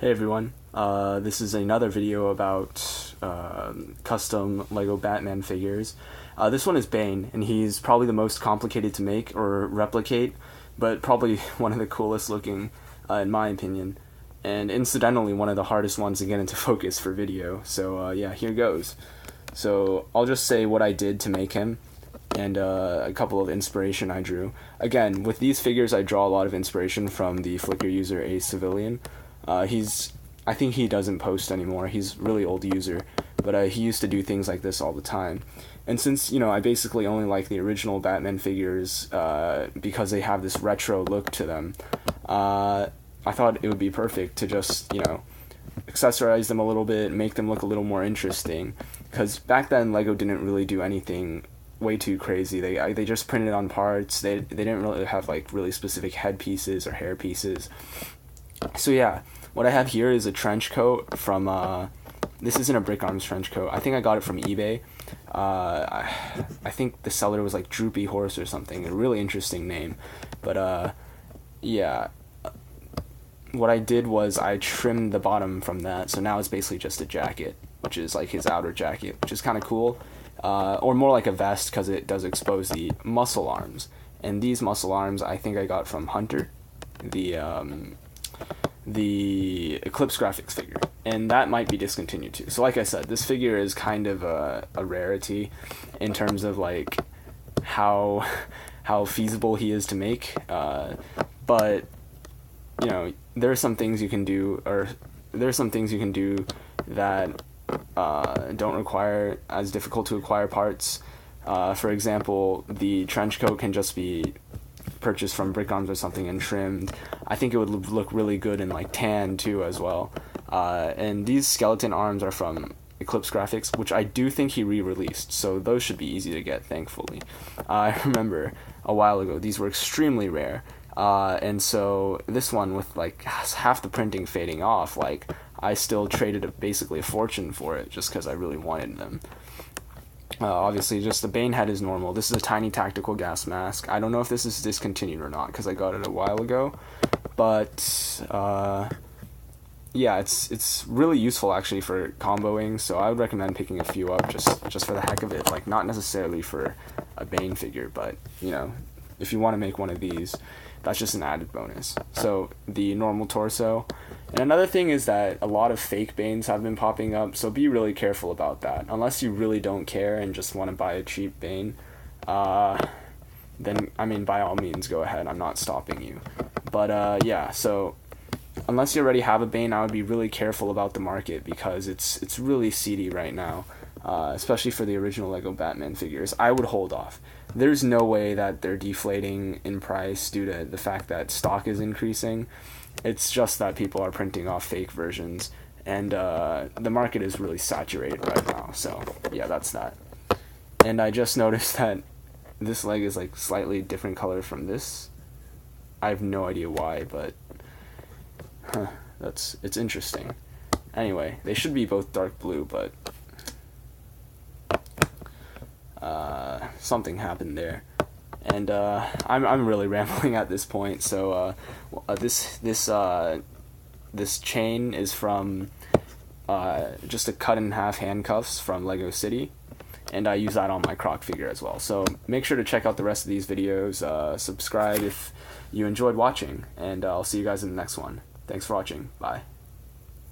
Hey everyone, this is another video about custom LEGO Batman figures. This one is Bane, and he's probably the most complicated to make or replicate, but probably one of the coolest looking, in my opinion, and incidentally one of the hardest ones to get into focus for video. So yeah, here goes. So I'll just say what I did to make him, and a couple of inspiration I drew. Again, with these figures I draw a lot of inspiration from the Flickr user A Civilian. I think he doesn't post anymore. He's a really old user, but he used to do things like this all the time. And since, I basically only like the original Batman figures because they have this retro look to them, I thought it would be perfect to just, accessorize them a little bit, make them look a little more interesting. Because back then, LEGO didn't really do anything way too crazy. They just printed on parts. They didn't really have like really specific head pieces or hair pieces. So yeah, what I have here is a trench coat from, this isn't a Brick Arms trench coat. I think I got it from eBay. I think the seller was like Droopy Horse or something, a really interesting name. But yeah, what I did was I trimmed the bottom from that, so now it's basically just a jacket, which is like his outer jacket, which is kind of cool. Or more like a vest, because it does expose the muscle arms. And these muscle arms I think I got from Hunter, the Eclipse Graphics figure, and that might be discontinued too. So like I said, this figure is kind of a rarity in terms of like how feasible he is to make, but there are some things you can do, that don't require as difficult to acquire parts. For example, the trench coat can just be purchased from Brick Arms or something and trimmed. I think it would look really good in like tan too as well. And these skeleton arms are from Eclipse Graphics, which I do think he re-released, so those should be easy to get, thankfully. I remember a while ago these were extremely rare, and so this one, with like half the printing fading off, like I still traded basically a fortune for it just because I really wanted them. Obviously, just the Bane head is normal. This is a tiny tactical gas mask. I don't know if this is discontinued or not because I got it a while ago, but yeah, it's really useful actually for comboing. So I would recommend picking a few up just for the heck of it, like not necessarily for a Bane figure, but if you want to make one of these, that's just an added bonus. So the normal torso. And another thing is that a lot of fake Banes have been popping up, so be really careful about that. Unless you really don't care and just want to buy a cheap Bane, then, by all means, go ahead. I'm not stopping you. But, yeah, so unless you already have a Bane, I would be really careful about the market because it's really seedy right now, especially for the original LEGO Batman figures. I would hold off. There's no way that they're deflating in price due to the fact that stock is increasing. It's just that people are printing off fake versions, and the market is really saturated right now. So yeah, that's that. And I just noticed that this leg is like slightly different color from this. I have no idea why, but it's interesting. Anyway, they should be both dark blue, but something happened there. And I'm really rambling at this point. So this chain is from just a cut in half handcuffs from Lego City, and I use that on my Croc figure as well. So make sure to check out the rest of these videos. Subscribe if you enjoyed watching, and I'll see you guys in the next one. Thanks for watching. Bye.